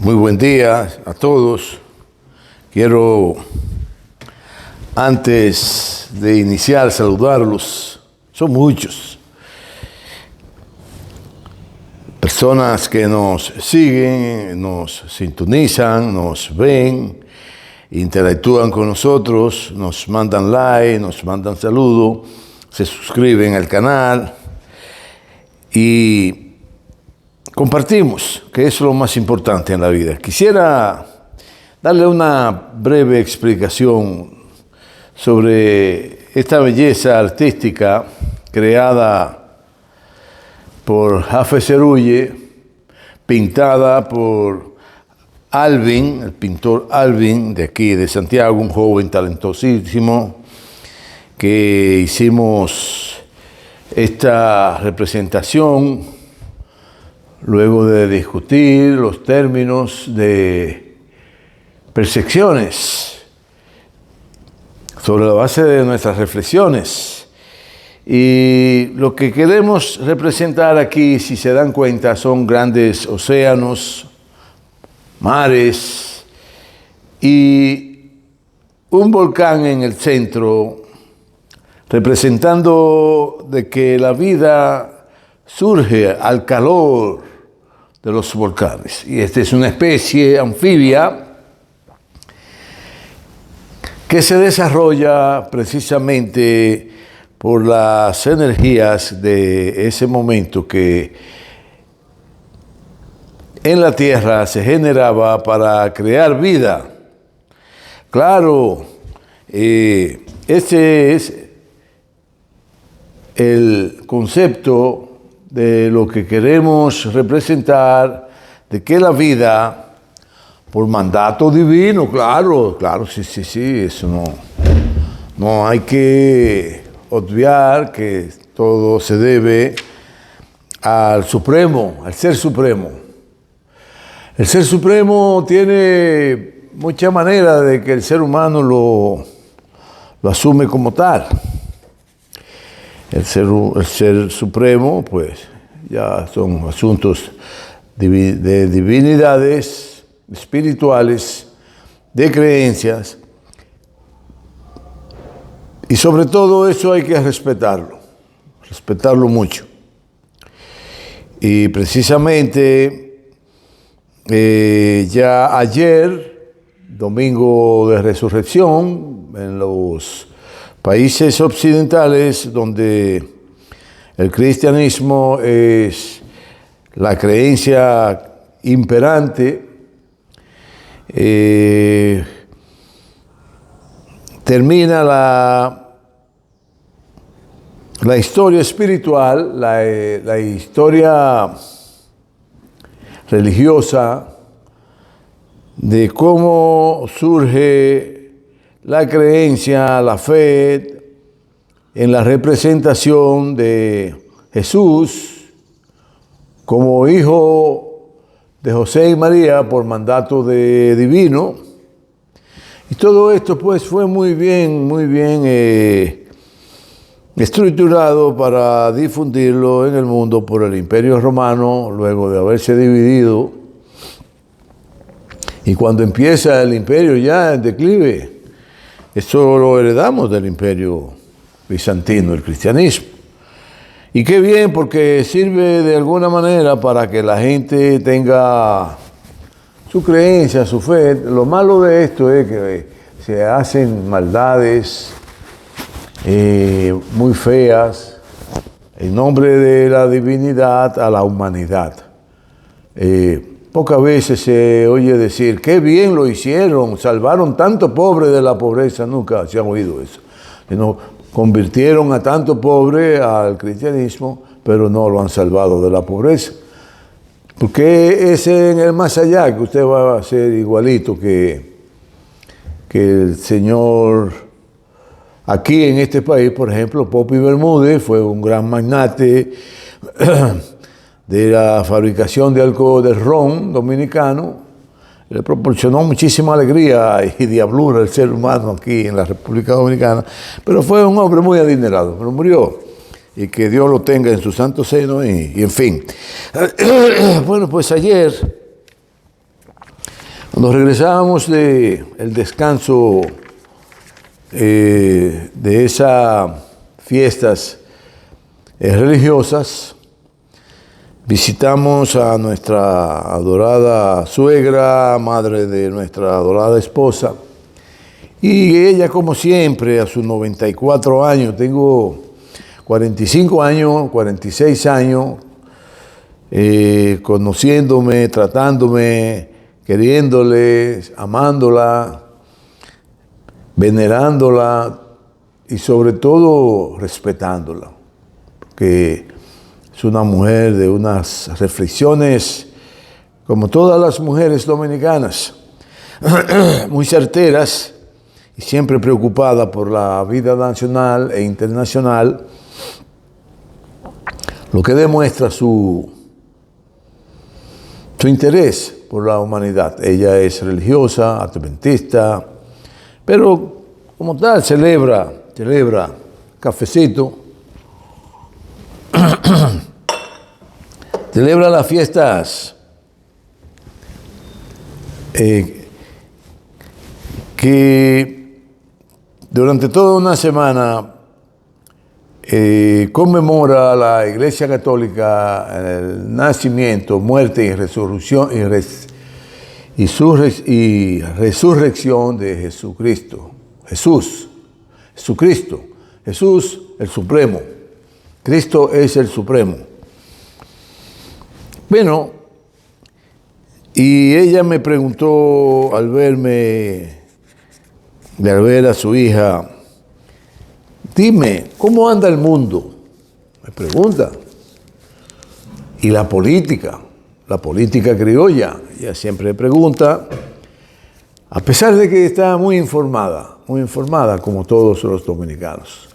Muy buen día a todos. Quiero, antes de iniciar, saludarlos. Son muchos. Personas que nos siguen, nos sintonizan, nos ven, interactúan con nosotros, nos mandan like, nos mandan saludo, se suscriben al canal y compartimos, que eso es lo más importante en la vida. Quisiera darle una breve explicación sobre esta belleza artística creada por Jafet Cerulle, pintada por Alvin, el pintor Alvin de aquí de Santiago, un joven talentosísimo, que hicimos esta representación luego de discutir los términos de percepciones sobre la base de nuestras reflexiones. Y lo que queremos representar aquí, si se dan cuenta, son grandes océanos, mares y un volcán en el centro, representando de que la vida surge al calor de los volcanes. Y esta es una especie anfibia que se desarrolla precisamente por las energías de ese momento que en la Tierra se generaba para crear vida. Claro, este es el concepto de lo que queremos representar, de que la vida, por mandato divino, claro, sí, eso no hay que obviar que todo se debe al Supremo, al Ser Supremo. El Ser Supremo tiene mucha manera de que el ser humano lo asume como tal. El ser supremo, pues, ya son asuntos de divinidades espirituales, de creencias, y sobre todo eso hay que respetarlo mucho. Y precisamente ya ayer, domingo de resurrección, en los países occidentales donde el cristianismo es la creencia imperante, termina la historia espiritual, la historia religiosa de cómo surge la creencia, la fe en la representación de Jesús como hijo de José y María por mandato divino. Y todo esto pues fue muy bien estructurado para difundirlo en el mundo por el Imperio Romano, luego de haberse dividido. Y cuando empieza el imperio ya en declive, esto lo heredamos del Imperio Bizantino, el cristianismo. Y qué bien, porque sirve de alguna manera para que la gente tenga su creencia, su fe. Lo malo de esto es que se hacen maldades muy feas en nombre de la divinidad a la humanidad. Pocas veces se oye decir, qué bien lo hicieron, salvaron tanto pobre de la pobreza. Nunca se ha oído eso. Sino convirtieron a tanto pobre al cristianismo, pero no lo han salvado de la pobreza. Porque es en el más allá que usted va a ser igualito que el Señor. Aquí en este país, por ejemplo, Popi Bermúdez fue un gran magnate de la fabricación de alcohol, de ron dominicano. Le proporcionó muchísima alegría y diablura al ser humano aquí en la República Dominicana, pero fue un hombre muy adinerado, pero murió. Y que Dios lo tenga en su santo seno y en fin. Bueno, pues ayer Cuando regresábamos del descanso de esas fiestas religiosas, visitamos a nuestra adorada suegra, madre de nuestra adorada esposa, y ella, como siempre, a sus 94 años, tengo 45 años, 46 años, conociéndome, tratándome, queriéndole, amándola, venerándola y sobre todo respetándola, porque es una mujer de unas reflexiones, como todas las mujeres dominicanas, muy certeras y siempre preocupada por la vida nacional e internacional, lo que demuestra su interés por la humanidad. Ella es religiosa, adventista, pero como tal celebra cafecito, celebra las fiestas que durante toda una semana conmemora la Iglesia Católica el nacimiento, muerte y resurrección resurrección de Jesucristo. Jesucristo, Jesús el Supremo. Cristo es el Supremo. Bueno, y ella me preguntó al ver a su hija, dime, ¿cómo anda el mundo? Me pregunta. Y la política criolla, ella siempre pregunta, a pesar de que está muy informada como todos los dominicanos.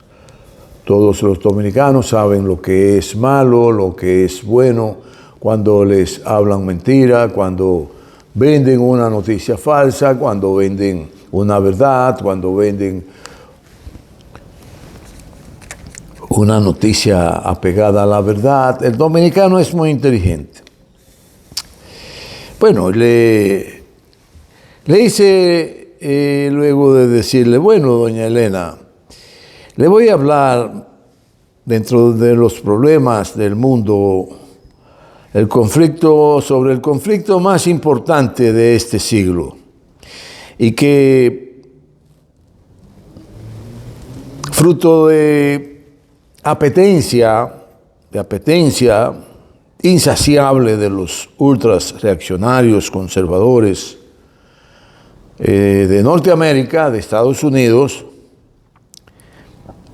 Todos los dominicanos saben lo que es malo, lo que es bueno, cuando les hablan mentira, cuando venden una noticia falsa, cuando venden una verdad, cuando venden una noticia apegada a la verdad. El dominicano es muy inteligente. Bueno, le hice, luego de decirle, bueno, doña Elena, le voy a hablar dentro de los problemas del mundo, sobre el conflicto más importante de este siglo, y que fruto de apetencia insaciable de los ultras reaccionarios conservadores de Norteamérica, de Estados Unidos,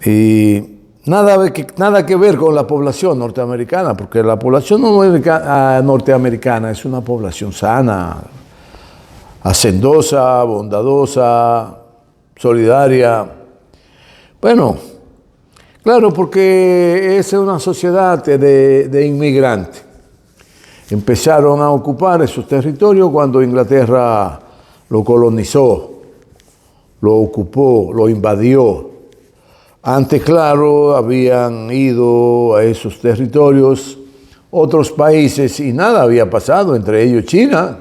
y nada que ver con la población norteamericana, porque la población norteamericana es una población sana, hacendosa, bondadosa, solidaria. Bueno, claro, porque es una sociedad de inmigrantes. Empezaron a ocupar esos territorios cuando Inglaterra lo colonizó, lo ocupó, lo invadió. Antes, claro, habían ido a esos territorios otros países y nada había pasado, entre ellos China,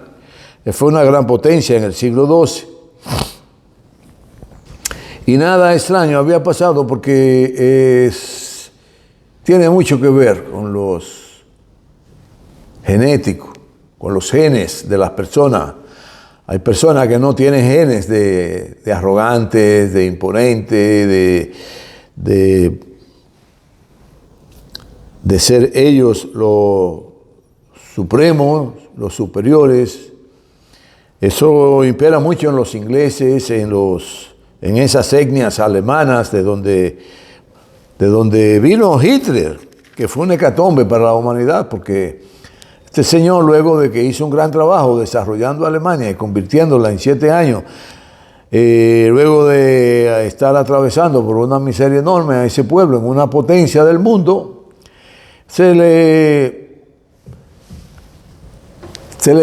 que fue una gran potencia en el siglo XII. Y nada extraño había pasado porque tiene mucho que ver con los genéticos, con los genes de las personas. Hay personas que no tienen genes de arrogantes, de imponentes, de ser ellos los supremos, los superiores. Eso impera mucho en los ingleses, en esas etnias alemanas de donde vino Hitler, que fue un hecatombe para la humanidad, porque este señor, luego de que hizo un gran trabajo desarrollando Alemania y convirtiéndola en 7 años, luego de estar atravesando por una miseria enorme a ese pueblo en una potencia del mundo, se le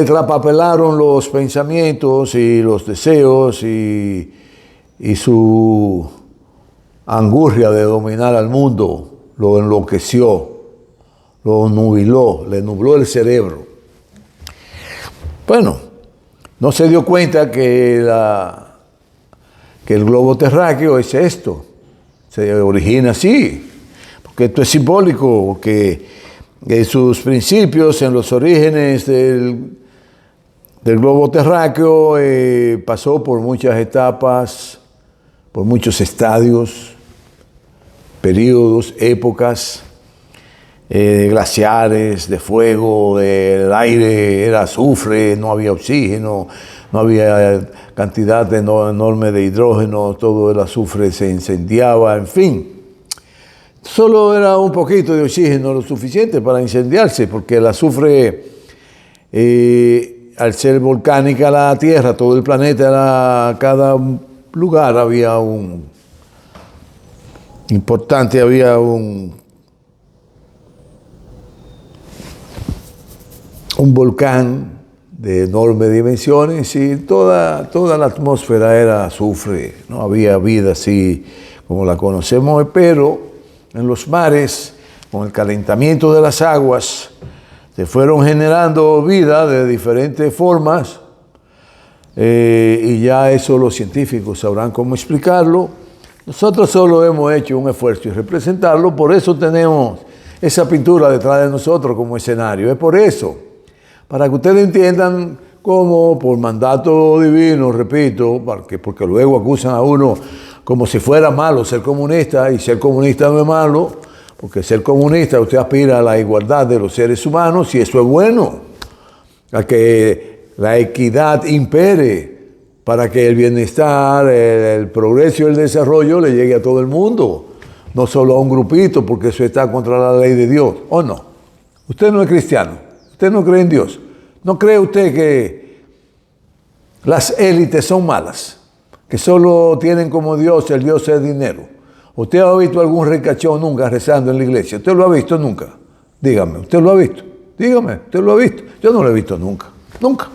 trapapelaron los pensamientos y los deseos y su angurria de dominar al mundo lo enloqueció, lo nubiló, le nubló el cerebro. Bueno, no se dio cuenta que el globo terráqueo es esto, se origina así, porque esto es simbólico, que sus principios en los orígenes del globo terráqueo pasó por muchas etapas, por muchos estadios, periodos, épocas, glaciares, de fuego, el aire era azufre, no había oxígeno, no había cantidad enorme de hidrógeno, todo el azufre se incendiaba, en fin. Solo era un poquito de oxígeno lo suficiente para incendiarse, porque el azufre, al ser volcánica la Tierra, todo el planeta, cada lugar había un volcán de enormes dimensiones y toda la atmósfera era azufre, no había vida así como la conocemos, pero en los mares, con el calentamiento de las aguas, se fueron generando vida de diferentes formas y ya eso los científicos sabrán cómo explicarlo. Nosotros solo hemos hecho un esfuerzo y representarlo, por eso tenemos esa pintura detrás de nosotros como escenario, es por eso. Para que ustedes entiendan cómo, por mandato divino, repito, porque luego acusan a uno como si fuera malo ser comunista, y ser comunista no es malo, porque ser comunista usted aspira a la igualdad de los seres humanos, y eso es bueno, a que la equidad impere, para que el bienestar, el progreso y el desarrollo le llegue a todo el mundo, no solo a un grupito, porque eso está contra la ley de Dios, ¿o no? Usted no es cristiano. ¿Usted no cree en Dios? ¿No cree usted que las élites son malas? Que solo tienen como Dios el Dios es dinero. ¿Usted ha visto algún ricachón nunca rezando en la iglesia? ¿Usted lo ha visto nunca? Dígame, ¿usted lo ha visto? Dígame, ¿usted lo ha visto? Yo no lo he visto nunca, nunca.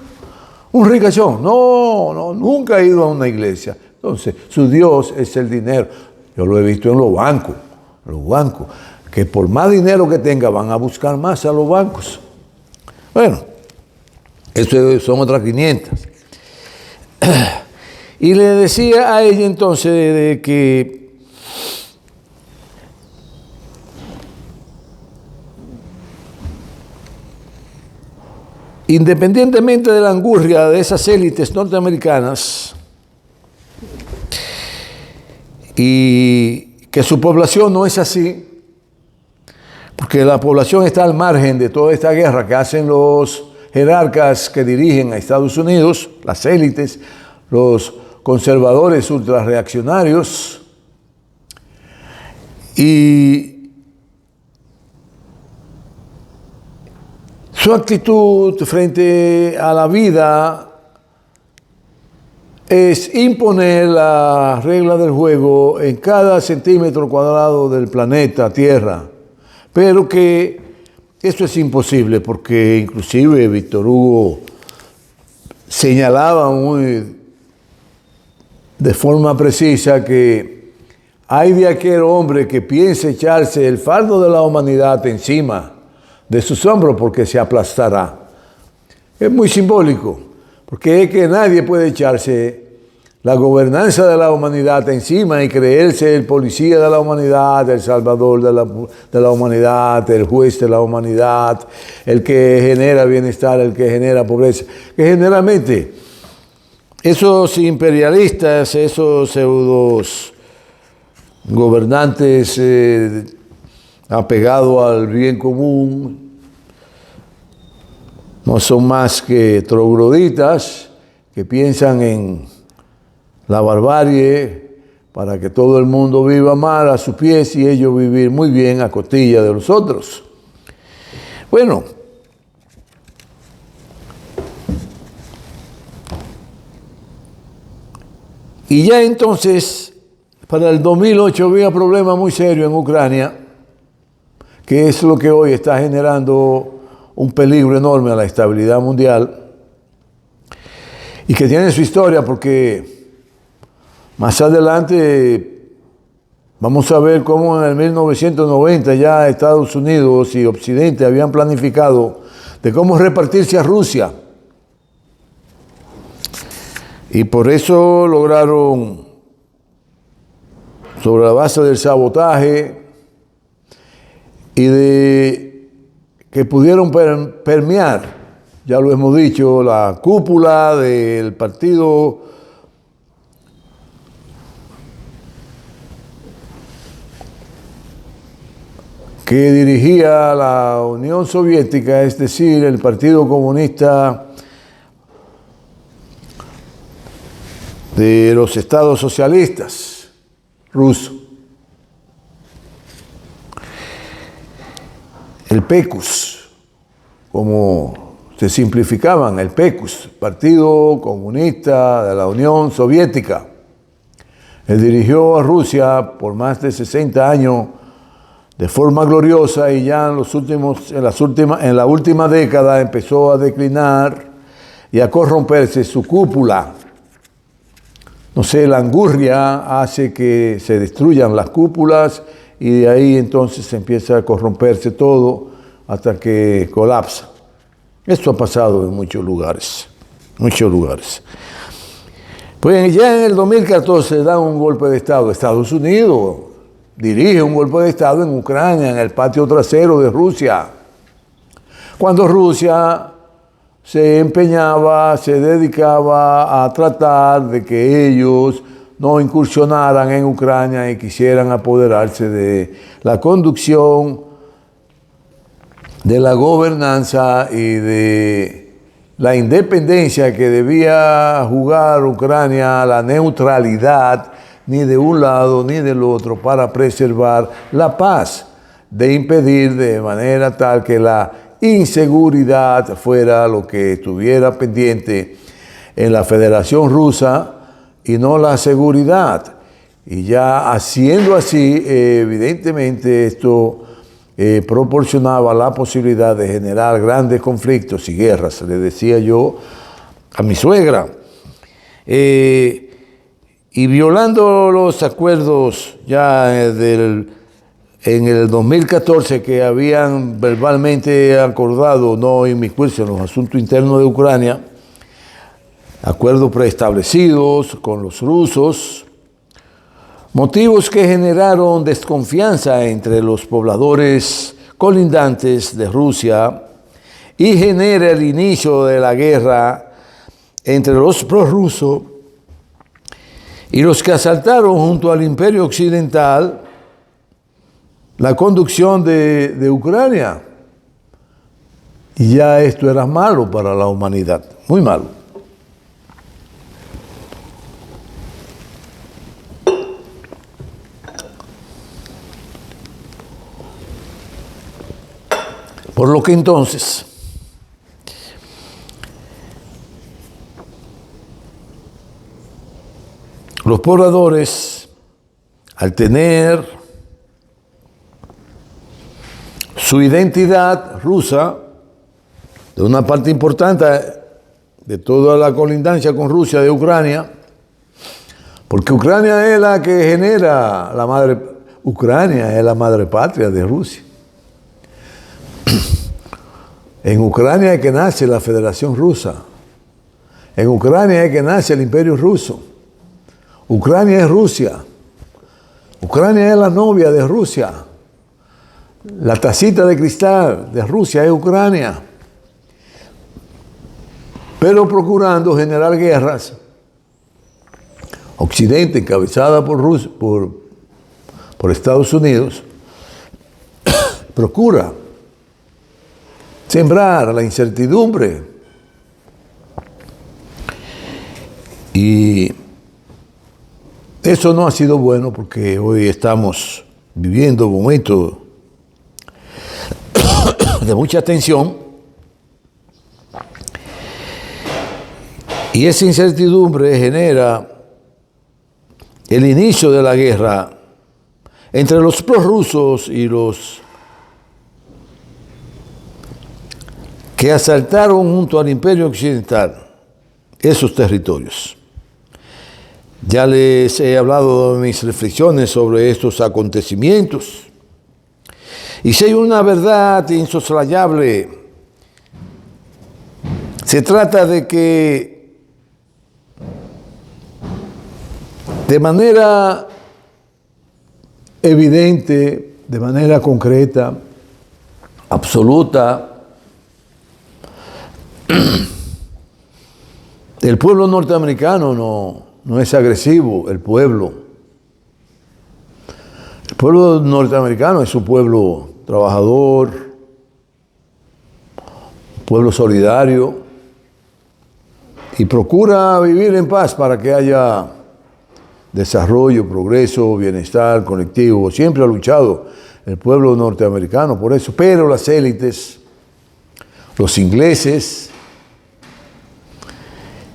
Un ricachón, no, nunca he ido a una iglesia. Entonces, su Dios es el dinero. Yo lo he visto en los bancos, que por más dinero que tenga van a buscar más a los bancos. Bueno, eso son otras 500. Y le decía a ella entonces de que independientemente de la angurria de esas élites norteamericanas y que su población no es así, porque la población está al margen de toda esta guerra que hacen los jerarcas que dirigen a Estados Unidos, las élites, los conservadores ultrarreaccionarios, y su actitud frente a la vida es imponer la regla del juego en cada centímetro cuadrado del planeta Tierra. Pero que eso es imposible, porque inclusive Víctor Hugo señalaba de forma precisa que hay de aquel hombre que piensa echarse el fardo de la humanidad encima de sus hombros porque se aplastará. Es muy simbólico, porque es que nadie puede echarse la gobernanza de la humanidad encima y creerse el policía de la humanidad, el salvador de la humanidad, el juez de la humanidad, el que genera bienestar, el que genera pobreza. Que generalmente esos imperialistas, esos pseudos gobernantes apegados al bien común, no son más que trogloditas que piensan en la barbarie para que todo el mundo viva mal a sus pies y ellos vivir muy bien a costilla de los otros. Bueno, y ya entonces, para el 2008 había un problema muy serio en Ucrania, que es lo que hoy está generando un peligro enorme a la estabilidad mundial y que tiene su historia, porque más adelante vamos a ver cómo en el 1990 ya Estados Unidos y Occidente habían planificado de cómo repartirse a Rusia. Y por eso lograron, sobre la base del sabotaje y de que pudieron permear, ya lo hemos dicho, la cúpula del partido que dirigía la Unión Soviética, es decir, el Partido Comunista de los estados socialistas rusos, el PECUS, como se simplificaban, el PECUS, Partido Comunista de la Unión Soviética. Él dirigió a Rusia por más de 60 años de forma gloriosa, y ya en la última década empezó a declinar y a corromperse su cúpula. No sé, la angurria hace que se destruyan las cúpulas y de ahí entonces empieza a corromperse todo hasta que colapsa. Esto ha pasado en muchos lugares, muchos lugares. Pues ya en el 2014 da un golpe de Estado. Estados Unidos dirige un golpe de Estado en Ucrania, en el patio trasero de Rusia. Cuando Rusia se empeñaba, se dedicaba a tratar de que ellos no incursionaran en Ucrania y quisieran apoderarse de la conducción, de la gobernanza y de la independencia que debía jugar Ucrania, la neutralidad, ni de un lado ni del otro, para preservar la paz, de impedir de manera tal que la inseguridad fuera lo que estuviera pendiente en la Federación Rusa y no la seguridad. Y ya haciendo así, evidentemente esto proporcionaba la posibilidad de generar grandes conflictos y guerras. Le decía yo a mi suegra, y violando los acuerdos ya en el 2014 que habían verbalmente acordado no inmiscuirse en los asuntos internos de Ucrania, acuerdos preestablecidos con los rusos, motivos que generaron desconfianza entre los pobladores colindantes de Rusia y genera el inicio de la guerra entre los prorrusos y los que asaltaron junto al Imperio Occidental la conducción de Ucrania. Y ya esto era malo para la humanidad, muy malo. Por lo que entonces los pobladores, al tener su identidad rusa, de una parte importante de toda la colindancia con Rusia de Ucrania, porque Ucrania es la que genera Ucrania es la madre patria de Rusia. En Ucrania es que nace la Federación Rusa. En Ucrania es que nace el Imperio Ruso. Ucrania es Rusia. Ucrania es la novia de Rusia. La tacita de cristal de Rusia es Ucrania. Pero procurando generar guerras, Occidente, encabezada por Estados Unidos, procura sembrar la incertidumbre. Y eso no ha sido bueno, porque hoy estamos viviendo momentos de mucha tensión, y esa incertidumbre genera el inicio de la guerra entre los prorrusos y los que asaltaron junto al Imperio Occidental esos territorios. Ya les he hablado de mis reflexiones sobre estos acontecimientos. Y si hay una verdad insoslayable, se trata de que de manera evidente, de manera concreta, absoluta, el pueblo norteamericano no es agresivo, el pueblo norteamericano es un pueblo trabajador, un pueblo solidario, y procura vivir en paz para que haya desarrollo, progreso, bienestar colectivo. Siempre ha luchado el pueblo norteamericano por eso, pero las élites, los ingleses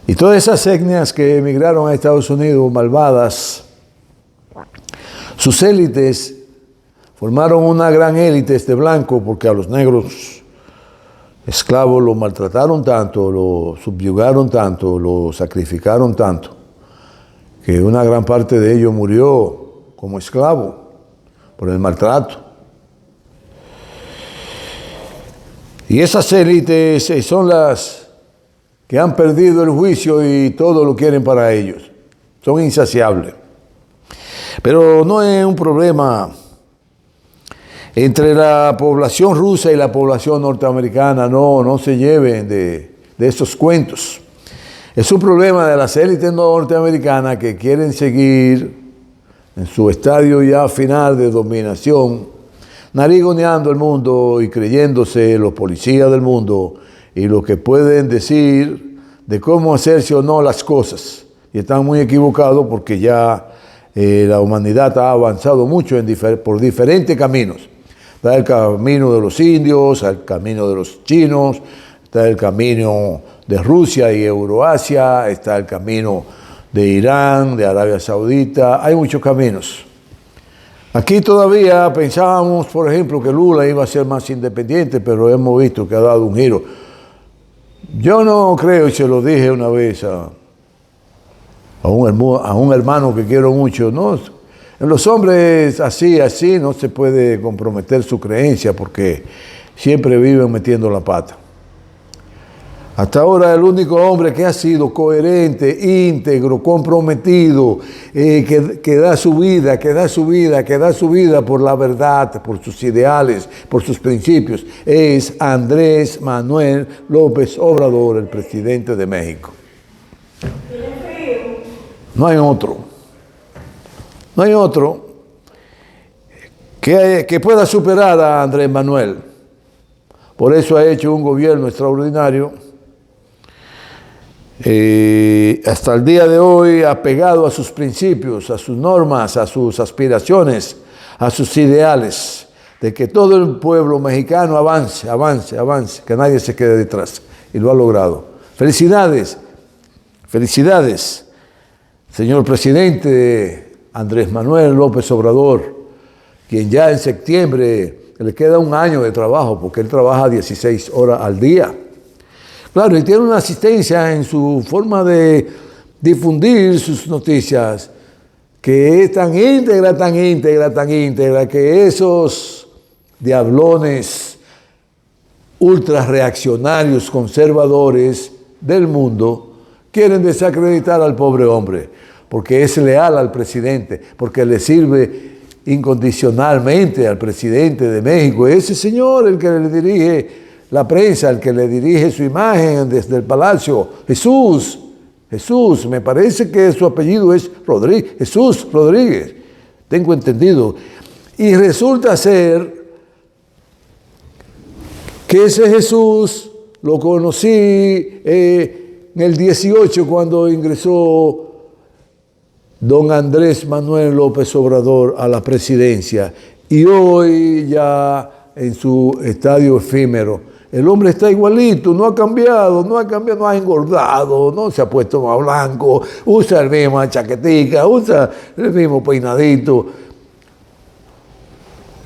y todas esas etnias que emigraron a Estados Unidos, malvadas, sus élites formaron una gran élite blanco, porque a los negros esclavos los maltrataron tanto, los subyugaron tanto, los sacrificaron tanto, que una gran parte de ellos murió como esclavo por el maltrato. Y esas élites son las que han perdido el juicio y todo lo quieren para ellos. Son insaciables. Pero no es un problema entre la población rusa y la población norteamericana. No se lleven de esos cuentos. Es un problema de las élites norteamericanas que quieren seguir en su estadio ya final de dominación, narigoneando el mundo y creyéndose los policías del mundo y lo que pueden decir de cómo hacerse o no las cosas. Y están muy equivocados porque ya la humanidad ha avanzado mucho por diferentes caminos. Está el camino de los indios, el camino de los chinos, está el camino de Rusia y Euroasia, está el camino de Irán, de Arabia Saudita. Hay muchos caminos. Aquí todavía pensábamos, por ejemplo, que Lula iba a ser más independiente, pero hemos visto que ha dado un giro. Yo no creo, y se lo dije una vez a un hermano que quiero mucho, ¿no? En los hombres así no se puede comprometer su creencia porque siempre viven metiendo la pata. Hasta ahora el único hombre que ha sido coherente, íntegro, comprometido, que da su vida por la verdad, por sus ideales, por sus principios, es Andrés Manuel López Obrador, el presidente de México. No hay otro que pueda superar a Andrés Manuel. Por eso ha hecho un gobierno extraordinario. Hasta el día de hoy apegado a sus principios, a sus normas, a sus aspiraciones, a sus ideales, de que todo el pueblo mexicano avance, que nadie se quede detrás. Y lo ha logrado. Felicidades, señor presidente Andrés Manuel López Obrador, quien ya en septiembre le queda un año de trabajo, porque él trabaja 16 horas al día. Claro, y tiene una asistencia en su forma de difundir sus noticias, que es tan íntegra, que esos diablones ultra reaccionarios, conservadores del mundo, quieren desacreditar al pobre hombre, porque es leal al presidente, porque le sirve incondicionalmente al presidente de México. Ese señor, el que le dirige la prensa, el que le dirige su imagen desde el palacio, Jesús, me parece que su apellido es Rodríguez, Jesús Rodríguez, tengo entendido. Y resulta ser que ese Jesús lo conocí en el 18 cuando ingresó don Andrés Manuel López Obrador a la presidencia, y hoy ya en su estadio efímero. El hombre está igualito, no ha cambiado, no ha engordado, no se ha puesto más blanco, usa el mismo chaquetica, usa el mismo peinadito.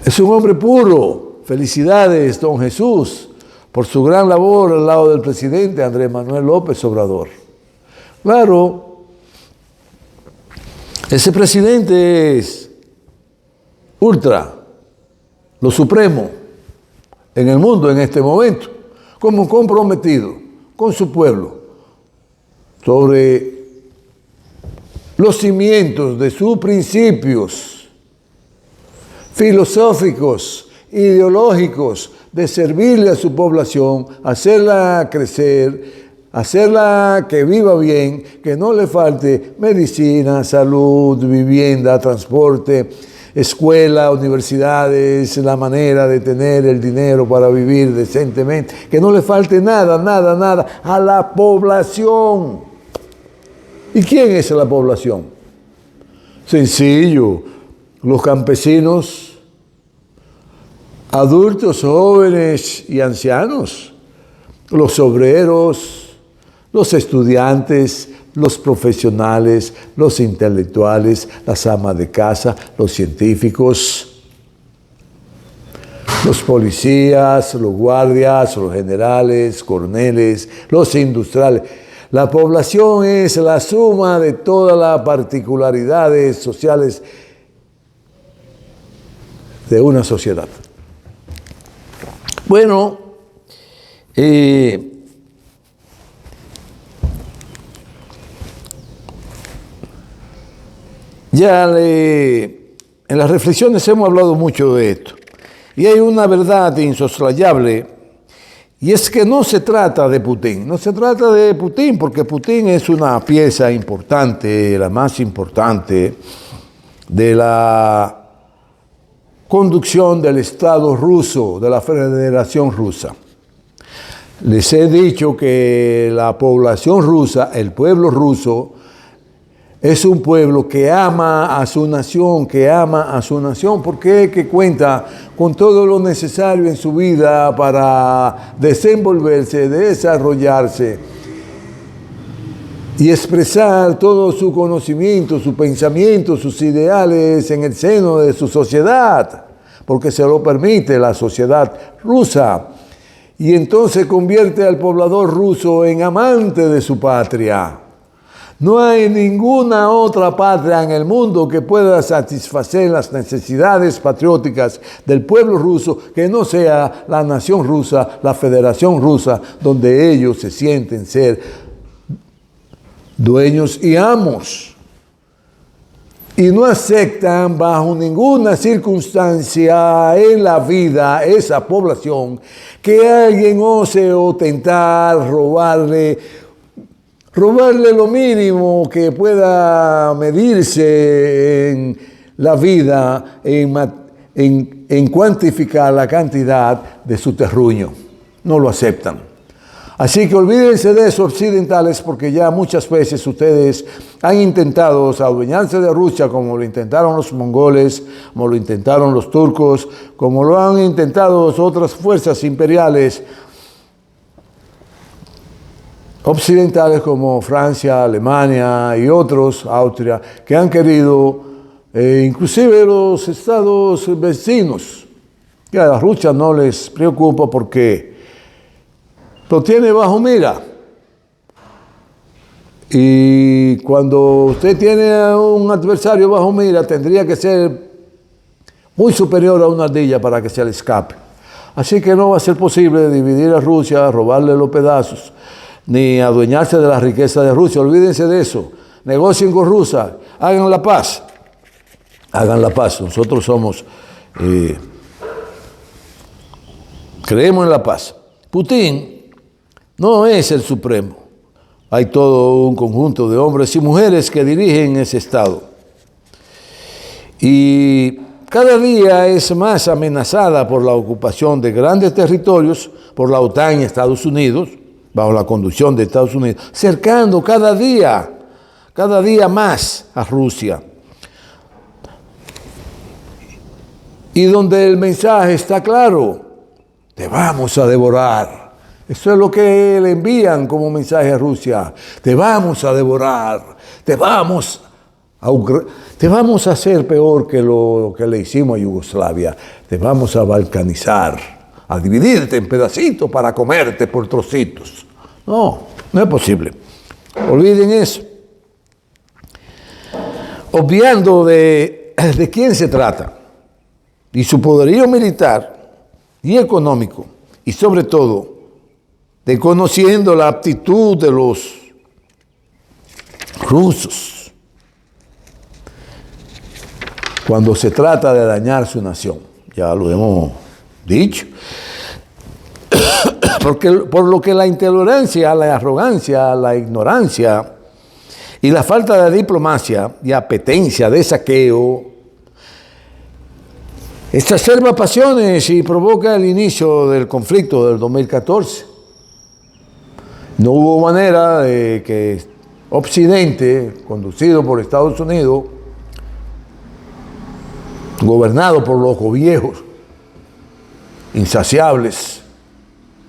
Es un hombre puro. Felicidades, don Jesús, por su gran labor al lado del presidente Andrés Manuel López Obrador. Claro, ese presidente es ultra, lo supremo en el mundo en este momento, como comprometido con su pueblo sobre los cimientos de sus principios filosóficos, ideológicos, de servirle a su población, hacerla crecer, hacerla que viva bien, que no le falte medicina, salud, vivienda, transporte, escuela, universidades, la manera de tener el dinero para vivir decentemente, que no le falte nada, nada, nada a la población. ¿Y quién es la población? Sencillo, los campesinos, adultos, jóvenes y ancianos, los obreros, los estudiantes, los profesionales, los intelectuales, las amas de casa, los científicos, los policías, los guardias, los generales, coroneles, los industriales. La población es la suma de todas las particularidades sociales de una sociedad. Bueno, en las reflexiones hemos hablado mucho de esto. Y hay una verdad insoslayable, y es que no se trata de Putin. No se trata de Putin, porque Putin es una pieza importante, la más importante, de la conducción del Estado ruso, de la Federación Rusa. Les he dicho que la población rusa, el pueblo ruso, es un pueblo que ama a su nación, porque que cuenta con todo lo necesario en su vida para desenvolverse, desarrollarse y expresar todo su conocimiento, su pensamiento, sus ideales en el seno de su sociedad, porque se lo permite la sociedad rusa. Y entonces convierte al poblador ruso en amante de su patria. No hay ninguna otra patria en el mundo que pueda satisfacer las necesidades patrióticas del pueblo ruso que no sea la nación rusa, la Federación Rusa, donde ellos se sienten ser dueños y amos. Y no aceptan bajo ninguna circunstancia en la vida esa población que alguien ose o tentar robarle lo mínimo que pueda medirse en la vida, en cuantificar la cantidad de su terruño. No lo aceptan. Así que olvídense de eso, occidentales, porque ya muchas veces ustedes han intentado adueñarse de Rusia, como lo intentaron los mongoles, como lo intentaron los turcos, como lo han intentado otras fuerzas imperiales occidentales como Francia, Alemania y otros, Austria, que han querido, inclusive los estados vecinos, que a la Rusia no les preocupa porque lo tiene bajo mira. Y cuando usted tiene a un adversario bajo mira, tendría que ser muy superior a una ardilla para que se le escape. Así que no va a ser posible dividir a Rusia, robarle los pedazos, ni adueñarse de la riqueza de Rusia. Olvídense de eso. Negocien con Rusia, hagan la paz. Hagan la paz. Nosotros creemos en la paz. Putin no es el supremo. Hay todo un conjunto de hombres y mujeres que dirigen ese Estado. Y cada día es más amenazada por la ocupación de grandes territorios por la OTAN y Estados Unidos, bajo la conducción de Estados Unidos, cercando cada día más a Rusia. Y donde el mensaje está claro, te vamos a devorar. Eso es lo que le envían como mensaje a Rusia. Te vamos a devorar, te vamos a hacer peor que lo que le hicimos a Yugoslavia. Te vamos a balcanizar, a dividirte en pedacitos para comerte por trocitos. No es posible. Olviden eso. Obviando de quién se trata y su poderío militar y económico, y sobre todo de conociendo la aptitud de los rusos cuando se trata de dañar su nación. Ya lo hemos dicho. Por lo que la intolerancia, la arrogancia, la ignorancia y la falta de diplomacia y apetencia de saqueo exacerba pasiones y provoca el inicio del conflicto del 2014. No hubo manera de que Occidente, conducido por Estados Unidos, gobernado por locos viejos, insaciables,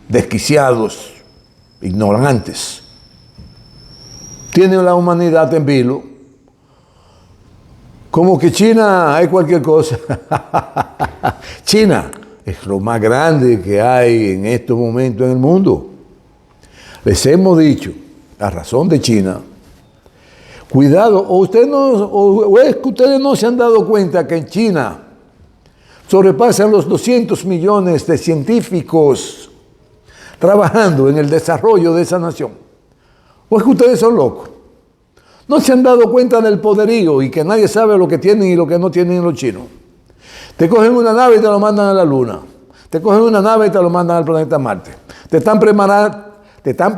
desquiciados, ignorantes, tiene la humanidad en vilo, como que China es cualquier cosa. China es lo más grande que hay en estos momentos en el mundo. Les hemos dicho, a razón de China, cuidado, o es que ustedes no se han dado cuenta que en China sobrepasan los 200 millones de científicos trabajando en el desarrollo de esa nación. ¿O es que ustedes son locos? ¿No se han dado cuenta del poderío y que nadie sabe lo que tienen y lo que no tienen los chinos? Te cogen una nave y te lo mandan a la Luna. Te cogen una nave y te lo mandan al planeta Marte. Te están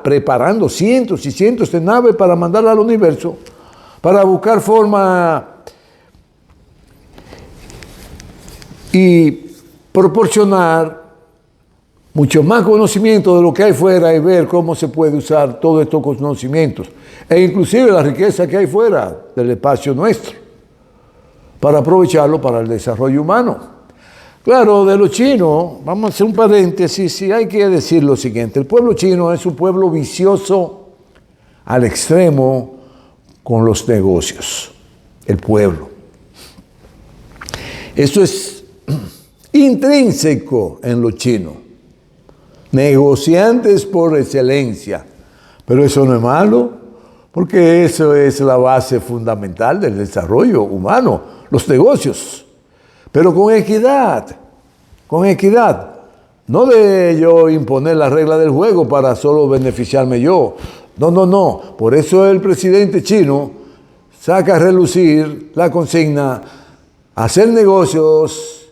preparando cientos y cientos de naves para mandarla al universo, para buscar forma y proporcionar mucho más conocimiento de lo que hay fuera y ver cómo se puede usar todos estos conocimientos e inclusive la riqueza que hay fuera del espacio nuestro para aprovecharlo para el desarrollo humano. Claro, de los chinos, vamos a hacer un paréntesis, y hay que decir lo siguiente: el pueblo chino es un pueblo vicioso al extremo con los negocios, el pueblo. Eso es intrínseco en los chinos. Negociantes por excelencia. Pero eso no es malo, porque eso es la base fundamental del desarrollo humano, los negocios. Pero con equidad. No de yo imponer la regla del juego para solo beneficiarme yo. No. Por eso el presidente chino saca a relucir la consigna: hacer negocios,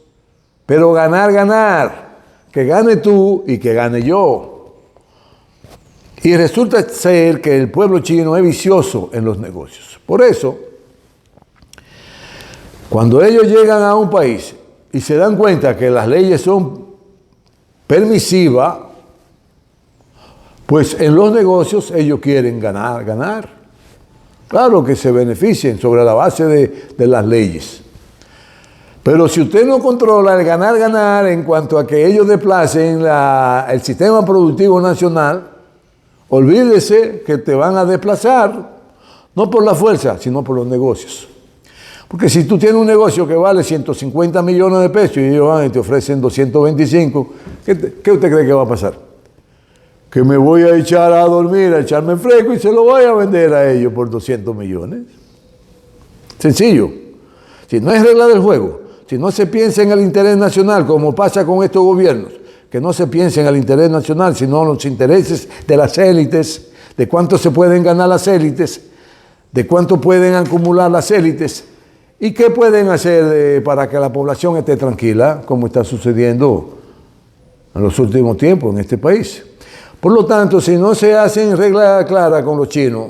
pero ganar. Que gane tú y que gane yo. Y resulta ser que el pueblo chino es vicioso en los negocios. Por eso, cuando ellos llegan a un país y se dan cuenta que las leyes son permisivas, pues en los negocios ellos quieren ganar. Claro que se beneficien sobre la base de las leyes. Pero si usted no controla el ganar en cuanto a que ellos desplacen el sistema productivo nacional, olvídese que te van a desplazar, no por la fuerza, sino por los negocios. Porque si tú tienes un negocio que vale 150 millones de pesos y ellos van y te ofrecen 225, ¿qué usted cree que va a pasar? Que me voy a echar a dormir, a echarme fresco y se lo voy a vender a ellos por 200 millones. Sencillo. Si no es regla del juego, si no se piensa en el interés nacional, como pasa con estos gobiernos, que no se piensa en el interés nacional, sino en los intereses de las élites, de cuánto se pueden ganar las élites, de cuánto pueden acumular las élites, y qué pueden hacer para que la población esté tranquila, como está sucediendo en los últimos tiempos en este país. Por lo tanto, si no se hacen reglas claras con los chinos,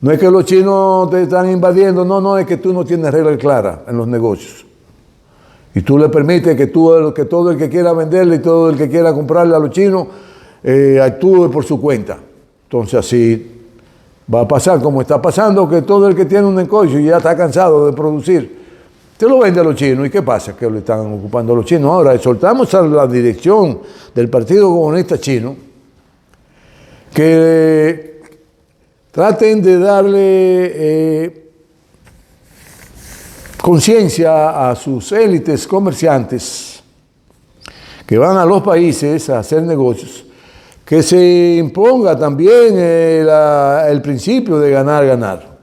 no es que los chinos te están invadiendo, no, es que tú no tienes reglas claras en los negocios. Y tú le permites que todo el que quiera venderle y todo el que quiera comprarle a los chinos actúe por su cuenta. Entonces así va a pasar como está pasando, que todo el que tiene un negocio y ya está cansado de producir, te lo vende a los chinos. ¿Y qué pasa? Que lo están ocupando los chinos. Ahora, exhortamos a la dirección del Partido Comunista Chino que traten de darle conciencia a sus élites comerciantes que van a los países a hacer negocios, que se imponga también el principio de ganar,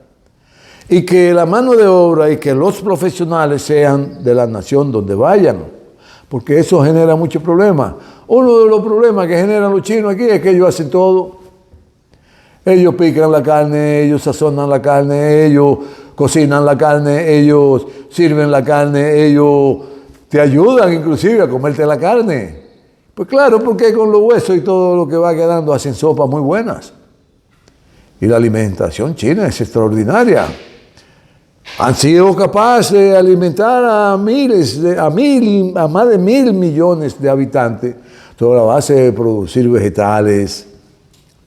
y que la mano de obra y que los profesionales sean de la nación donde vayan, porque eso genera muchos problemas. Uno de los problemas que generan los chinos aquí es que ellos hacen todo. Ellos pican la carne, ellos sazonan la carne, ellos cocinan la carne, ellos sirven la carne, ellos te ayudan inclusive a comerte la carne. Pues claro, porque con los huesos y todo lo que va quedando hacen sopas muy buenas. Y la alimentación china es extraordinaria. Han sido capaces de alimentar a más de 1.000 millones de habitantes sobre la base de producir vegetales,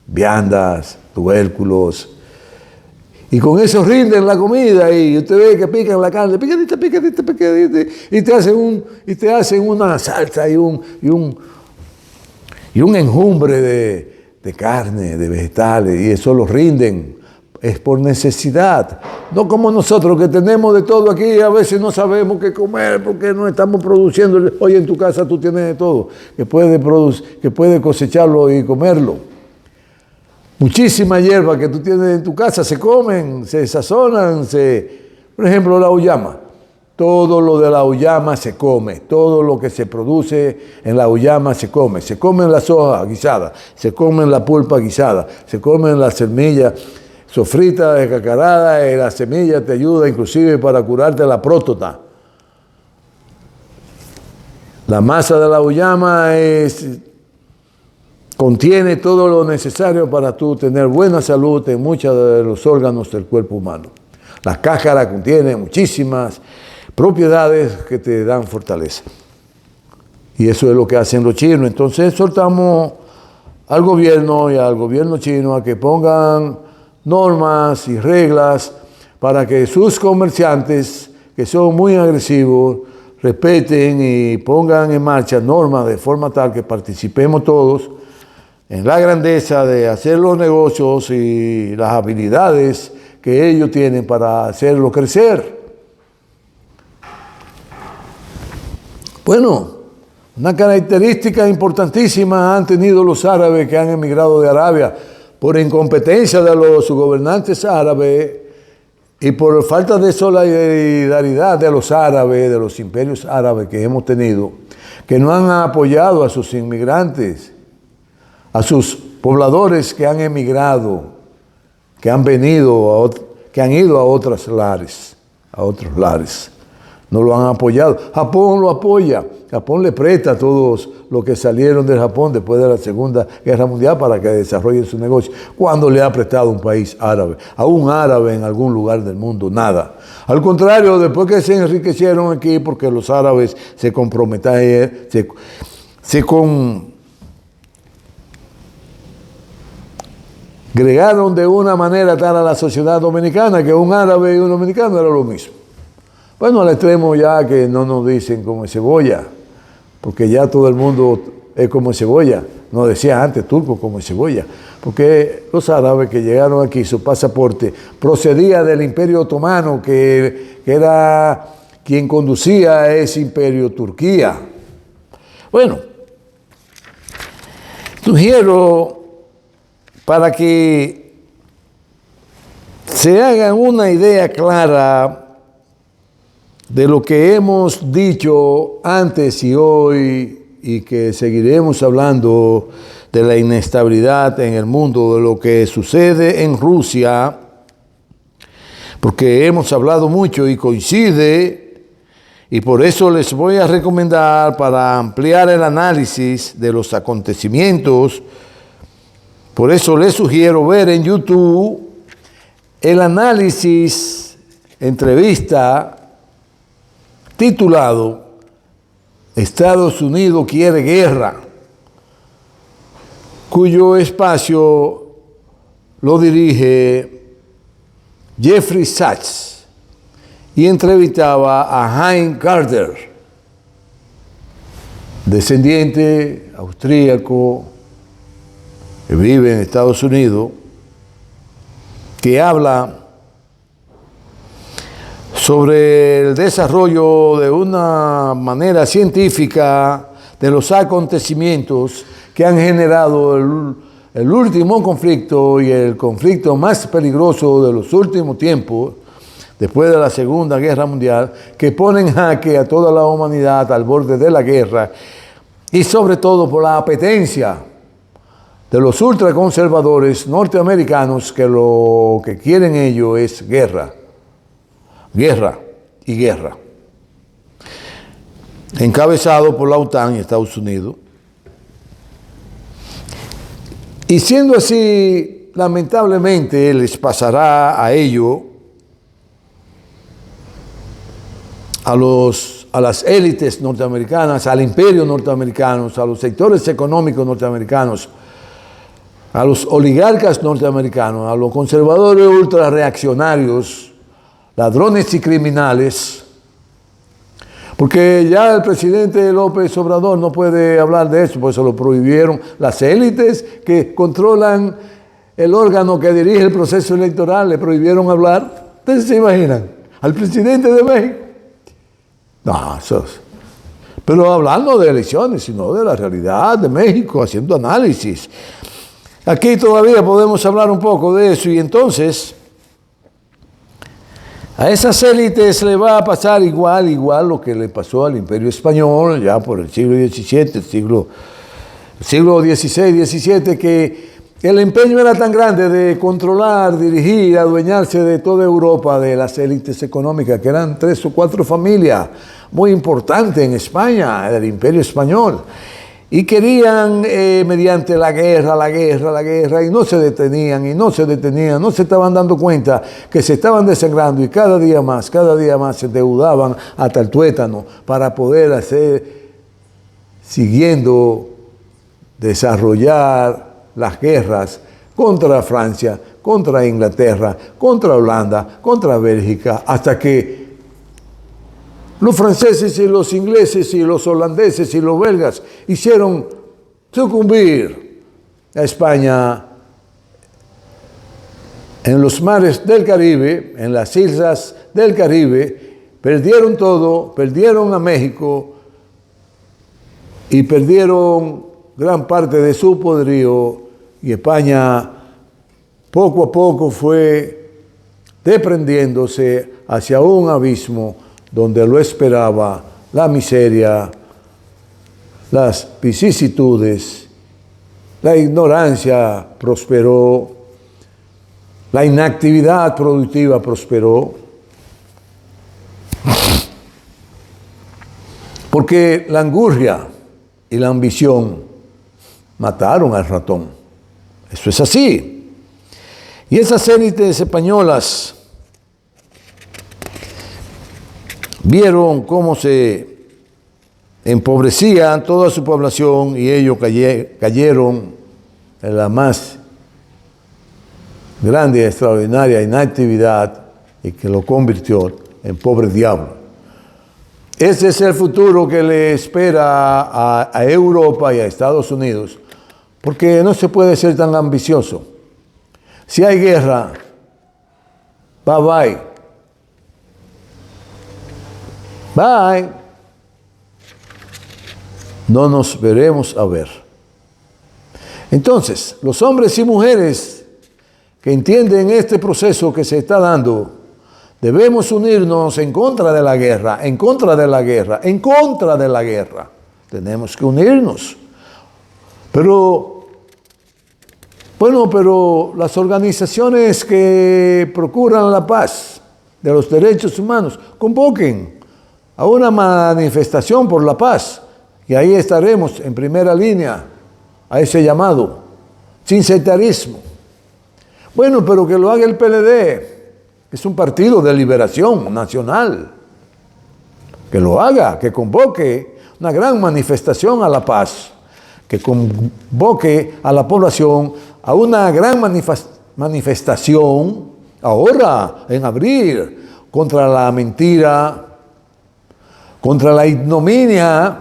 viandas, tubérculos. Y con eso rinden la comida y usted ve que pican la carne, picadita, picadita, picadita, y te hacen una salsa y un enjumbre de carne, de vegetales, y eso lo rinden. Es por necesidad. No como nosotros que tenemos de todo aquí y a veces no sabemos qué comer porque no estamos produciendo. Hoy en tu casa tú tienes de todo, que puedes cosecharlo y comerlo. Muchísima hierba que tú tienes en tu casa se comen, se sazonan, por ejemplo, la auyama. Todo lo de la auyama se come, todo lo que se produce en la auyama se come. Se comen las hojas guisadas, se comen la pulpa guisada, se comen las semillas sofrita, descacarada, y la semilla te ayuda inclusive para curarte la próstata. La masa de la auyama contiene todo lo necesario para tú tener buena salud en muchos de los órganos del cuerpo humano. La cáscara contiene muchísimas propiedades que te dan fortaleza. Y eso es lo que hacen los chinos. Entonces exhortamos al gobierno chino a que pongan normas y reglas para que sus comerciantes, que son muy agresivos, respeten y pongan en marcha normas de forma tal que participemos todos en la grandeza de hacer los negocios y las habilidades que ellos tienen para hacerlo crecer. Bueno, una característica importantísima han tenido los árabes que han emigrado de Arabia por incompetencia de los gobernantes árabes y por falta de solidaridad de los árabes, de los imperios árabes que hemos tenido, que no han apoyado a sus inmigrantes, a sus pobladores que han emigrado, que han ido a otros lares. No lo han apoyado. Japón lo apoya. Japón le presta a todos los que salieron del Japón después de la Segunda Guerra Mundial para que desarrollen su negocio. ¿Cuándo le ha prestado un país árabe? A un árabe en algún lugar del mundo, nada. Al contrario, después que se enriquecieron aquí, porque los árabes se comprometieron, agregaron de una manera tal a la sociedad dominicana que un árabe y un dominicano era lo mismo. Bueno, al extremo ya que no nos dicen como cebolla, porque ya todo el mundo es como cebolla. Nos decía antes turco como cebolla, porque los árabes que llegaron aquí, su pasaporte procedía del Imperio Otomano, que era quien conducía a ese imperio, Turquía. Bueno, sugiero para que se hagan una idea clara de lo que hemos dicho antes y hoy y que seguiremos hablando de la inestabilidad en el mundo, de lo que sucede en Rusia, porque hemos hablado mucho y coincide, y por eso les voy a recomendar para ampliar el análisis de los acontecimientos. Por eso les sugiero ver en YouTube el análisis, entrevista, titulado Estados Unidos quiere guerra, cuyo espacio lo dirige Jeffrey Sachs y entrevistaba a Heinz Gardner, descendiente austríaco que vive en Estados Unidos, que habla sobre el desarrollo de una manera científica de los acontecimientos que han generado el último conflicto y el conflicto más peligroso de los últimos tiempos, después de la Segunda Guerra Mundial, que ponen en jaque a toda la humanidad al borde de la guerra, y sobre todo por la apetencia de los ultraconservadores norteamericanos, que lo que quieren ellos es guerra. guerra y guerra, encabezado por la OTAN y Estados Unidos. Y siendo así, lamentablemente les pasará a ello, a las élites norteamericanas, al imperio norteamericano, a los sectores económicos norteamericanos, a los oligarcas norteamericanos, a los conservadores ultrarreaccionarios, ladrones y criminales, porque ya el presidente López Obrador no puede hablar de eso, pues se lo prohibieron las élites que controlan el órgano que dirige el proceso electoral, le prohibieron hablar. ¿Ustedes se imaginan? Al presidente de México. No, pero hablando de elecciones, sino de la realidad de México, haciendo análisis. Aquí todavía podemos hablar un poco de eso, y entonces a esas élites le va a pasar igual lo que le pasó al Imperio Español, ya por el siglo XVII, siglo XVI, XVII, que el empeño era tan grande de controlar, dirigir, adueñarse de toda Europa, de las élites económicas, que eran 3 o 4 familias muy importantes en España, del Imperio Español. Y querían, mediante la guerra, y no se detenían, no se estaban dando cuenta que se estaban desangrando, y cada día más se endeudaban hasta el tuétano para poder siguiendo desarrollar las guerras contra Francia, contra Inglaterra, contra Holanda, contra Bélgica, hasta que los franceses y los ingleses y los holandeses y los belgas hicieron sucumbir a España en los mares del Caribe, en las islas del Caribe. Perdieron todo, perdieron a México y perdieron gran parte de su poderío, y España poco a poco fue desprendiéndose hacia un abismo donde lo esperaba la miseria, las vicisitudes, la ignorancia prosperó, la inactividad productiva prosperó, porque la angurria y la ambición mataron al ratón. Eso es así. Y esas élites españolas vieron cómo se empobrecía toda su población, y ellos cayeron en la más grande y extraordinaria inactividad, y que lo convirtió en pobre diablo. Ese es el futuro que le espera a Europa y a Estados Unidos, porque no se puede ser tan ambicioso. Si hay guerra, bye bye. Bye. No nos veremos a ver. Entonces, los hombres y mujeres que entienden este proceso que se está dando, debemos unirnos en contra de la guerra, en contra de la guerra, en contra de la guerra. Tenemos que unirnos. Pero las organizaciones que procuran la paz de los derechos humanos, convoquen a una manifestación por la paz, y ahí estaremos en primera línea a ese llamado, sin sectarismo. Bueno, pero que lo haga el PLD, que es un partido de liberación nacional, que lo haga, que convoque una gran manifestación a la paz, que convoque a la población a una gran manifestación ahora, en abril, contra la mentira, contra la ignominia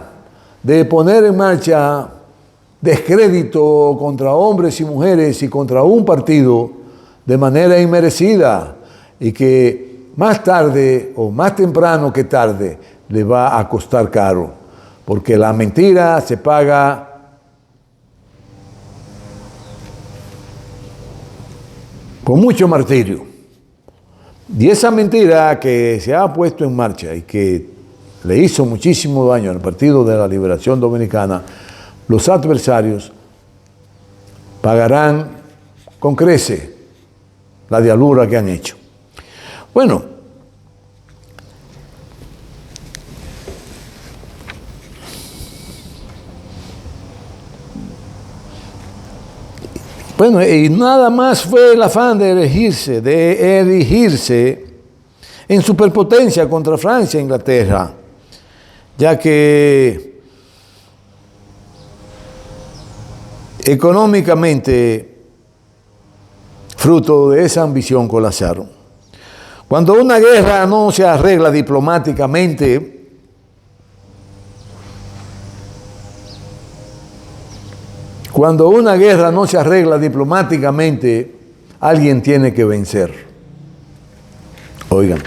de poner en marcha descrédito contra hombres y mujeres y contra un partido de manera inmerecida, y que más tarde o más temprano que tarde le va a costar caro, porque la mentira se paga con mucho martirio. Y esa mentira que se ha puesto en marcha y que le hizo muchísimo daño al Partido de la Liberación Dominicana, los adversarios pagarán con creces la diablura que han hecho. Bueno, Bueno, y nada más fue el afán de erigirse en superpotencia contra Francia e Inglaterra, ya que económicamente, fruto de esa ambición, colapsaron. Cuando una guerra no se arregla diplomáticamente, alguien tiene que vencer. Oigan,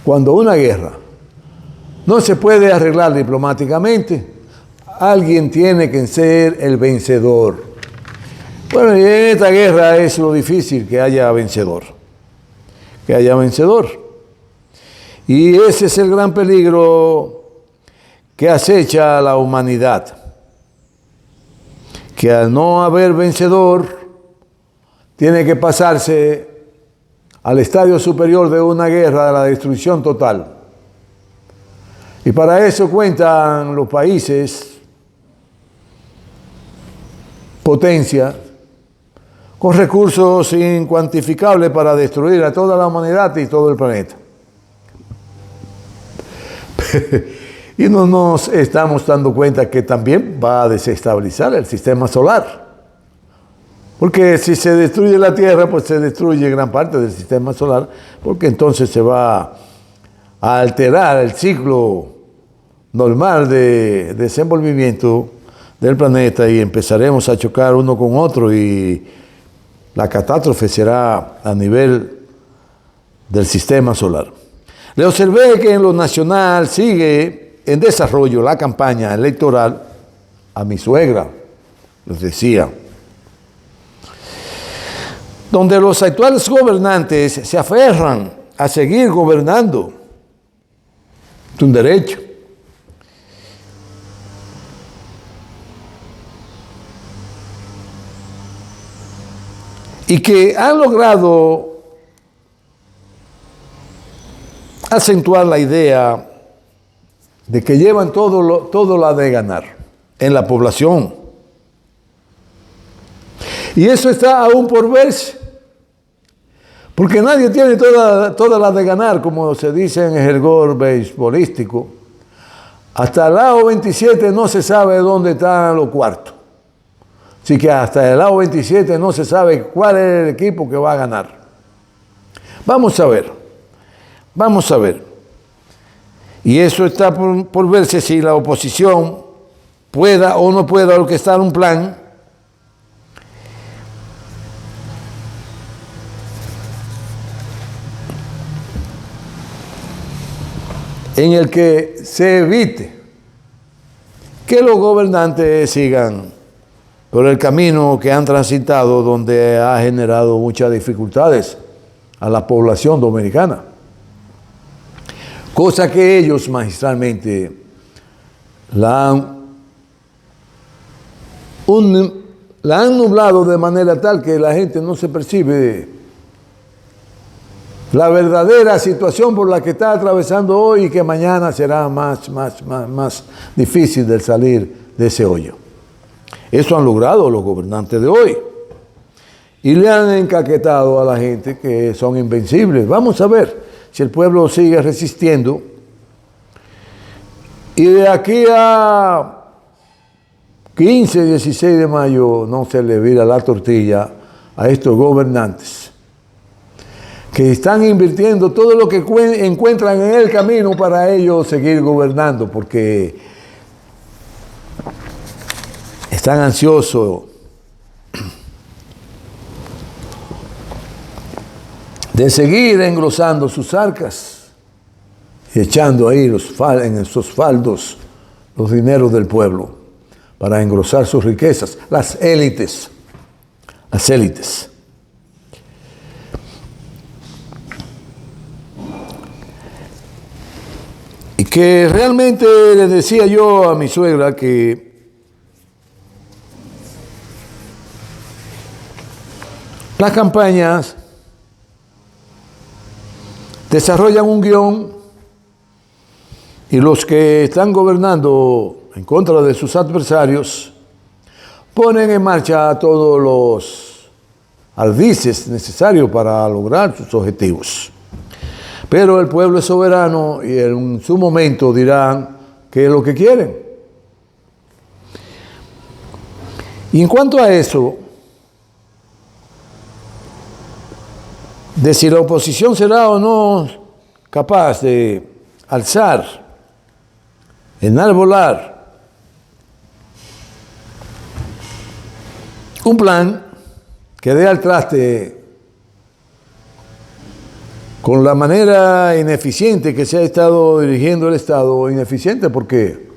cuando una guerra no se puede arreglar diplomáticamente, alguien tiene que ser el vencedor. Bueno, y en esta guerra es lo difícil que haya vencedor. Y ese es el gran peligro que acecha a la humanidad. Que al no haber vencedor, tiene que pasarse al estadio superior de una guerra, de la destrucción total. Y para eso cuentan los países, potencia, con recursos incuantificables para destruir a toda la humanidad y todo el planeta. Y no nos estamos dando cuenta que también va a desestabilizar el sistema solar. Porque si se destruye la Tierra, pues se destruye gran parte del sistema solar, porque entonces se va a alterar el ciclo normal de desenvolvimiento del planeta y empezaremos a chocar uno con otro y la catástrofe será a nivel del sistema solar. Le observé que en lo nacional sigue en desarrollo la campaña electoral a mi suegra, les decía, donde los actuales gobernantes se aferran a seguir gobernando. Es un derecho. Y que han logrado acentuar la idea de que llevan todo la de ganar en la población. Y eso está aún por verse, porque nadie tiene toda la de ganar, como se dice en el jergón beisbolístico. Hasta el lado 27 no se sabe dónde están los cuartos. Así que hasta el lado 27 no se sabe cuál es el equipo que va a ganar. Vamos a ver. Y eso está por verse si la oposición pueda o no pueda orquestar un plan en el que se evite que los gobernantes sigan por el camino que han transitado, donde ha generado muchas dificultades a la población dominicana. Cosa que ellos magistralmente la han nublado de manera tal que la gente no se percibe la verdadera situación por la que está atravesando hoy y que mañana será más difícil de salir de ese hoyo. Eso han logrado los gobernantes de hoy. Y le han encaquetado a la gente que son invencibles. Vamos a ver si el pueblo sigue resistiendo. Y de aquí a 15, 16 de mayo no se le vira la tortilla a estos gobernantes que están invirtiendo todo lo que encuentran en el camino para ellos seguir gobernando, porque están ansiosos de seguir engrosando sus arcas y echando ahí en esos faldos los dineros del pueblo para engrosar sus riquezas, las élites. Y que realmente le decía yo a mi suegra que las campañas desarrollan un guión y los que están gobernando en contra de sus adversarios ponen en marcha todos los ardices necesarios para lograr sus objetivos. Pero el pueblo es soberano y en su momento dirán qué es lo que quieren. Y en cuanto a eso, de si la oposición será o no capaz de alzar, enarbolar un plan que dé al traste con la manera ineficiente que se ha estado dirigiendo el Estado, ineficiente porque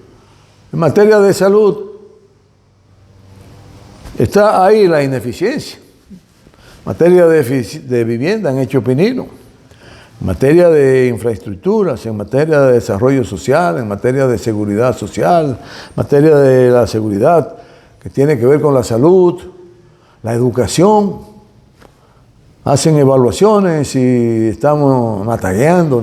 en materia de salud está ahí la ineficiencia. En materia de vivienda han hecho pinino. En materia de infraestructuras, en materia de desarrollo social, en materia de seguridad social, en materia de la seguridad que tiene que ver con la salud, la educación. Hacen evaluaciones y estamos natagueando.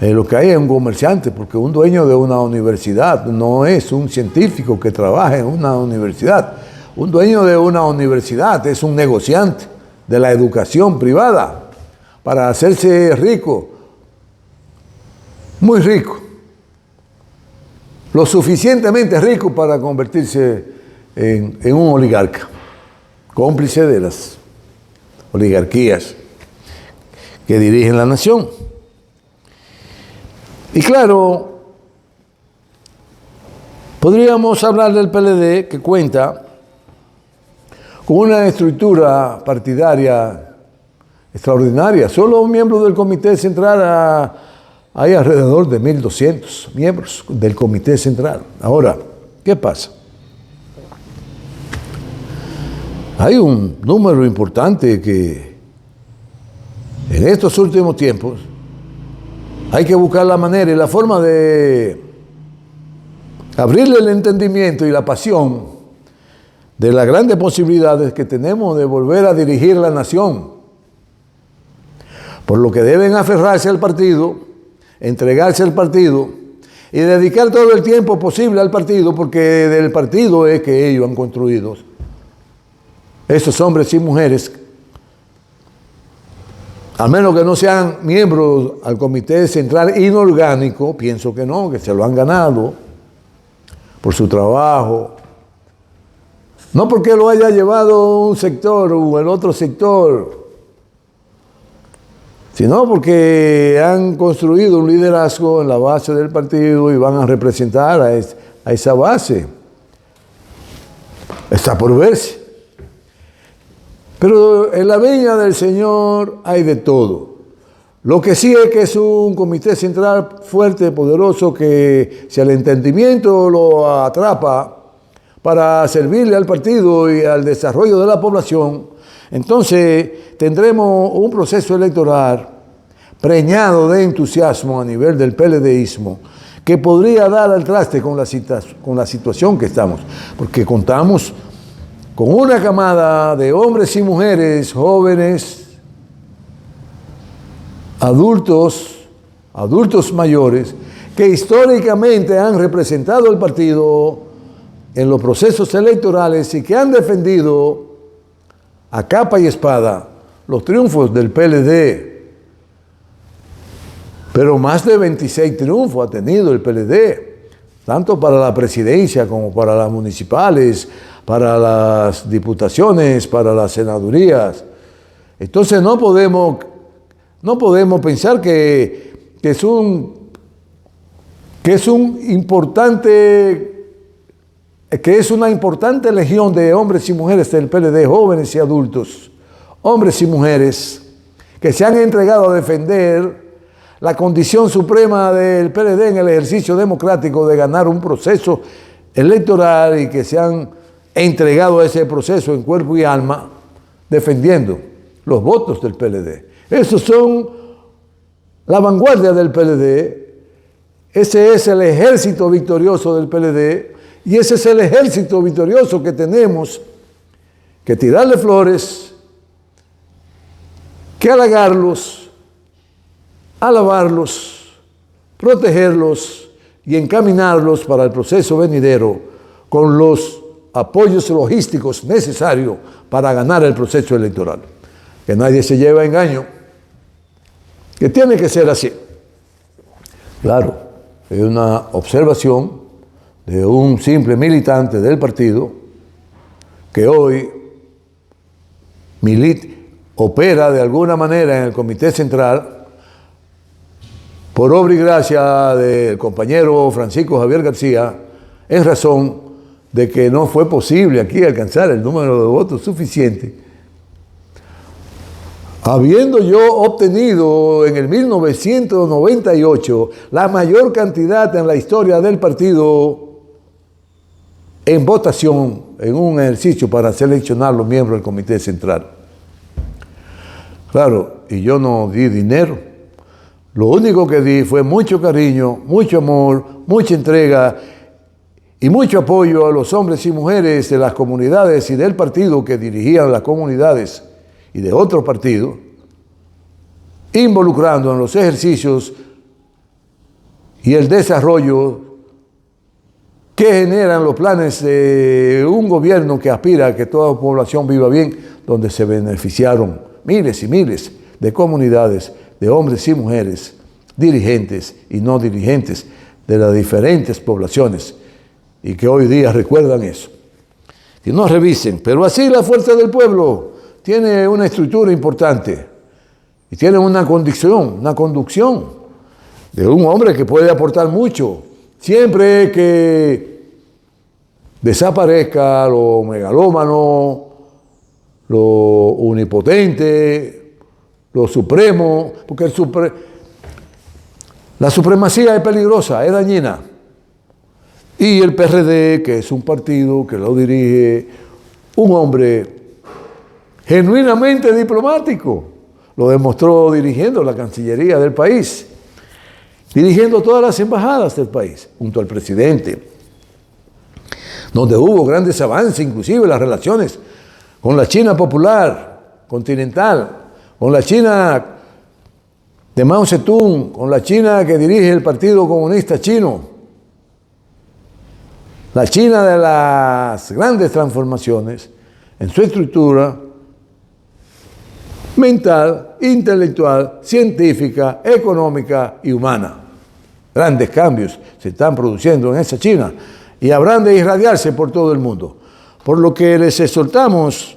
Lo que hay es un comerciante, porque un dueño de una universidad no es un científico que trabaja en una universidad. Un dueño de una universidad es un negociante de la educación privada para hacerse rico, muy rico, lo suficientemente rico para convertirse en un oligarca, cómplice de las oligarquías que dirigen la nación. Y claro, podríamos hablar del PLD, que cuenta con una estructura partidaria extraordinaria. Solo miembros del Comité Central hay alrededor de 1.200 miembros del Comité Central. Ahora, ¿qué pasa? Hay un número importante que en estos últimos tiempos hay que buscar la manera y la forma de abrirle el entendimiento y la pasión de las grandes posibilidades que tenemos de volver a dirigir la nación. Por lo que deben aferrarse al partido, entregarse al partido y dedicar todo el tiempo posible al partido, porque del partido es que ellos han construido esos hombres y mujeres, al menos que no sean miembros al Comité Central inorgánico, pienso que no, que se lo han ganado por su trabajo. No porque lo haya llevado un sector o el otro sector, sino porque han construido un liderazgo en la base del partido y van a representar a esa base. Está por verse. Pero en la viña del Señor hay de todo. Lo que sí es que es un comité central fuerte, poderoso, que si el entendimiento lo atrapa para servirle al partido y al desarrollo de la población, entonces tendremos un proceso electoral preñado de entusiasmo a nivel del PLDismo que podría dar al traste con la situación que estamos, porque contamos con una camada de hombres y mujeres, jóvenes, adultos mayores, que históricamente han representado al partido en los procesos electorales y que han defendido a capa y espada los triunfos del PLD. Pero más de 26 triunfos ha tenido el PLD, tanto para la presidencia como para las municipales, para las diputaciones, para las senadurías. Entonces no podemos pensar que es una importante legión de hombres y mujeres del PLD, jóvenes y adultos, hombres y mujeres que se han entregado a defender la condición suprema del PLD en el ejercicio democrático de ganar un proceso electoral y que se han entregado a ese proceso en cuerpo y alma defendiendo los votos del PLD. Esos son la vanguardia del PLD, ese es el ejército victorioso del PLD y ese es el ejército victorioso que tenemos que tirarle flores, que halagarlos, alabarlos, protegerlos y encaminarlos para el proceso venidero con los apoyos logísticos necesarios para ganar el proceso electoral. Que nadie se lleve a engaño, que tiene que ser así. Claro, es una observación de un simple militante del partido que hoy opera de alguna manera en el Comité Central por obra y gracia del compañero Francisco Javier García, en razón de que no fue posible aquí alcanzar el número de votos suficiente. Habiendo yo obtenido en el 1998 la mayor cantidad en la historia del partido en votación, en un ejercicio para seleccionar los miembros del Comité Central. Claro, y yo no di dinero. Lo único que di fue mucho cariño, mucho amor, mucha entrega y mucho apoyo a los hombres y mujeres de las comunidades y del partido que dirigían las comunidades y de otros partidos, involucrando en los ejercicios y el desarrollo que generan los planes de un gobierno que aspira a que toda la población viva bien, donde se beneficiaron miles y miles de comunidades, de hombres y mujeres, dirigentes y no dirigentes de las diferentes poblaciones, y que hoy día recuerdan eso. Que no revisen, pero así la fuerza del pueblo tiene una estructura importante y tiene una conducción de un hombre que puede aportar mucho, siempre que desaparezca lo megalómano, lo unipotente, lo supremo, porque la supremacía es peligrosa, es dañina. Y el PRD, que es un partido que lo dirige un hombre genuinamente diplomático, lo demostró dirigiendo la Cancillería del país, dirigiendo todas las embajadas del país, junto al presidente, donde hubo grandes avances, inclusive las relaciones con la China popular, continental, con la China de Mao Zedong, con la China que dirige el Partido Comunista Chino, la China de las grandes transformaciones en su estructura mental, intelectual, científica, económica y humana. Grandes cambios se están produciendo en esa China y habrán de irradiarse por todo el mundo. Por lo que les exhortamos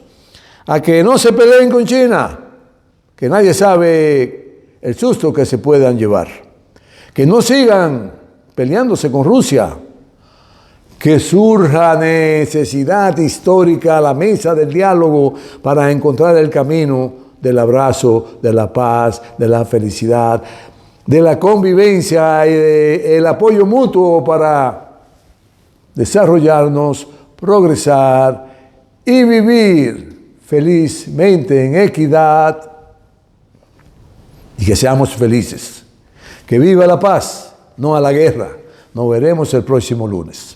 a que no se peleen con China, que nadie sabe el susto que se puedan llevar. Que no sigan peleándose con Rusia. Que surja necesidad histórica a la mesa del diálogo para encontrar el camino del abrazo, de la paz, de la felicidad, de la convivencia y del apoyo mutuo para desarrollarnos, progresar y vivir felizmente en equidad y que seamos felices. Que viva la paz, no a la guerra. Nos veremos el próximo lunes.